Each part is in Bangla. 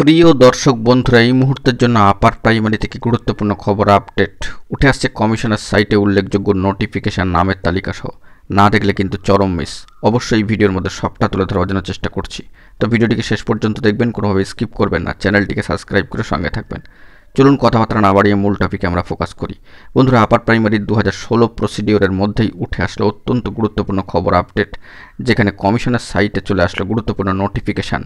প্রিয় দর্শক বন্ধুরা, এই মুহূর্তের জন্য আপার প্রাইমারি থেকে গুরুত্বপূর্ণ খবর আপডেট উঠে আসছে। কমিশনের সাইটে উল্লেখযোগ্য নোটিফিকেশন নামের তালিকা সহ। না দেখলে কিন্তু চরম মিস। অবশ্যই এই ভিডিওর মধ্যে সবটা তুলে ধরার জন্য চেষ্টা করছি, তো ভিডিওটিকে শেষ পর্যন্ত দেখবেন, কোনোভাবে স্কিপ করবেন না, চ্যানেলটিকে সাবস্ক্রাইব করে সঙ্গে থাকবেন। চলুন কথাবার্তা না বাড়িয়ে মূল টপিকে আমরা ফোকাস করি। বন্ধুরা, আপার প্রাইমারির 2016 প্রসিডিওরের মধ্যেই উঠে আসলো অত্যন্ত গুরুত্বপূর্ণ খবর আপডেট, যেখানে কমিশনের সাইটে চলে আসলো গুরুত্বপূর্ণ নোটিফিকেশান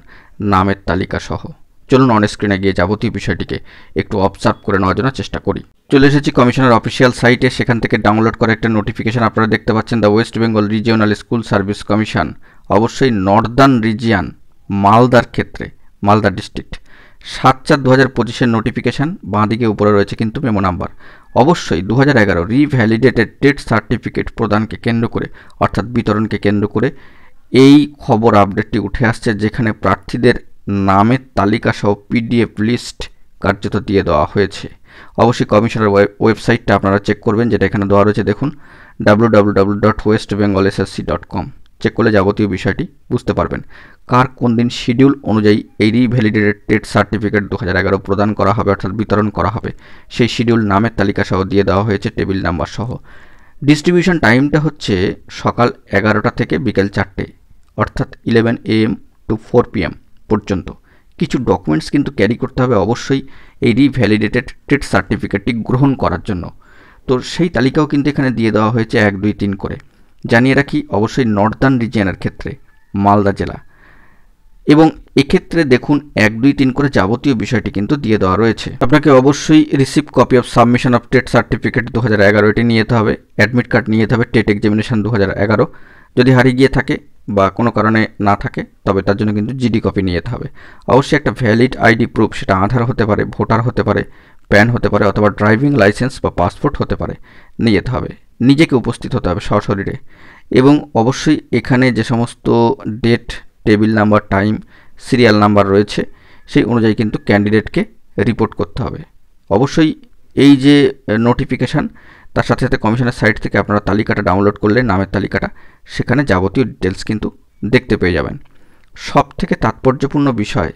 নামের তালিকা সহ। চলুন অন স্ক্রিনে গিয়ে যাবতীয় বিষয়টিকে একটু অবজার্ভ করে নেওয়ার জন্য চেষ্টা করি। চলে এসেছি কমিশনের অফিসিয়াল সাইটে। সেখান থেকে ডাউনলোড করা একটা নোটিফিকেশান আপনারা দেখতে পাচ্ছেন, the West Bengal regional school service commission. অবশ্যই নর্দার্ন রিজিয়ান, মালদার ক্ষেত্রে, মালদা ডিস্ট্রিক্ট। 7/4/2025 নোটিফিকেশান। বাঁদিকে উপরে রয়েছে কিন্তু মেমো নাম্বার। অবশ্যই 2011 রিভ্যালিডেটেড টেট সার্টিফিকেট প্রদানকে কেন্দ্র করে, অর্থাৎ বিতরণকে কেন্দ্র করে এই খবর আপডেটটি উঠে আসছে, যেখানে প্রার্থীদের নামের তালিকা সহ পিডিএফ লিস্ট কার্যত দিয়ে দেওয়া হয়েছে। অবশ্যই কমিশনের ওয়েবসাইটটা আপনারা চেক করবেন, যেটা এখানে দেওয়া রয়েছে, দেখুন www.westbengalssc.com। চেক করলে যাবতীয় বিষয়টি বুঝতে পারবেন। কার কোন দিন শিডিউল অনুযায়ী এই রিভ্যালিডেটেড টেট সার্টিফিকেট 2011 প্রদান করা হবে, অর্থাৎ বিতরণ করা হবে, সেই শিডিউল নামের তালিকা সহ দিয়ে দেওয়া হয়েছে, টেবিল নাম্বার সহ। ডিস্ট্রিবিউশন টাইমটা হচ্ছে সকাল 11টা থেকে বিকেল 4টে, অর্থাৎ 11 AM to 4 PM পর্যন্ত। কিছু ডকুমেন্টস কিন্তু ক্যারি করতে হবে অবশ্যই এই রিভ্যালিডেটেড টেট সার্টিফিকেটটি গ্রহণ করার জন্য। তো সেই তালিকাও কিন্তু এখানে দিয়ে দেওয়া হয়েছে 1, 2, 3 করে। জানিয়ে রাখি, অবশ্যই নর্দার্ন রিজিয়নের ক্ষেত্রে মালদা জেলা, এবং এক্ষেত্রে দেখুন 1, 2, 3 করে যাবতীয় বিষয়টি কিন্তু দিয়ে দেওয়া রয়েছে। আপনাকে অবশ্যই receive copy of submission of TET certificate 2011 এটি নিয়ে যেতে হবে। অ্যাডমিট কার্ড নিয়ে যেতে হবে, টেট এক্সামিনেশন 2011। যদি হারিয়ে গিয়ে থাকে বা কোনো কারণে না থাকে, তবে তার জন্য কিন্তু জিডি কপি নিয়ে যেতে হবে। অবশ্যই একটা ভ্যালিড আইডি প্রুফ, সেটা আধার হতে পারে, ভোটার হতে পারে, প্যান হতে পারে, অথবা ড্রাইভিং লাইসেন্স বা পাসপোর্ট হতে পারে, নিয়ে যেতে হবে। নিজেকে উপস্থিত হতে হবে সশরীরে। এবং অবশ্যই এখানে যে সমস্ত date, table number, time, serial number রয়েছে, সেই অনুযায়ী কিন্তু ক্যান্ডিডেটকে রিপোর্ট করতে হবে। অবশ্যই এই যে নোটিফিকেশান, তার সাথে সাথে কমিশনের সাইট থেকে আপনারা তালিকাটা ডাউনলোড করলে, নামের তালিকাটা, সেখানে যাবতীয় ডিটেলস কিন্তু দেখতে পেয়ে যাবেন। সব থেকে তাৎপর্যপূর্ণ বিষয়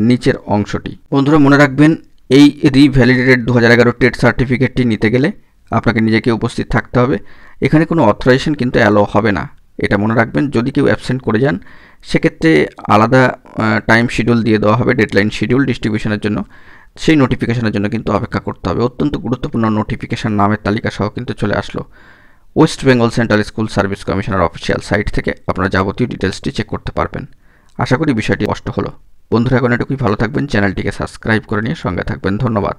নিচের অংশটি। বন্ধুরা মনে রাখবেন, এই রিভ্যালিডেটেড 2011 টেট সার্টিফিকেটটি নিতে গেলে আপনাকে নিজেকে উপস্থিত থাকতে হবে। এখানে কোনো অথরাইজেশন কিন্তু অ্যালাউ হবে না, এটা মনে রাখবেন। যদি কেউ অ্যাবসেন্ট করে যান, সেক্ষেত্রে আলাদা টাইম শিডিউল দিয়ে দেওয়া হবে, ডেডলাইন শিডিউল ডিস্ট্রিবিউশনের জন্য। সেই নোটিফিকেশনের জন্য কিন্তু অপেক্ষা করতে হবে। অত্যন্ত গুরুত্বপূর্ণ নোটিফিকেশন নামের তালিকা সহ কিন্তু চলে আসলো West Bengal central school service কমিশনের অফিসিয়াল সাইট থেকে। আপনারা যাবতীয় ডিটেলসটি চেক করতে পারবেন। আশা করি বিষয়টি স্পষ্ট হলো। বন্ধুরা, এখন এটুকুই। ভালো থাকবেন, চ্যানেলটিকে সাবস্ক্রাইব করে নিয়ে সঙ্গে থাকবেন। ধন্যবাদ।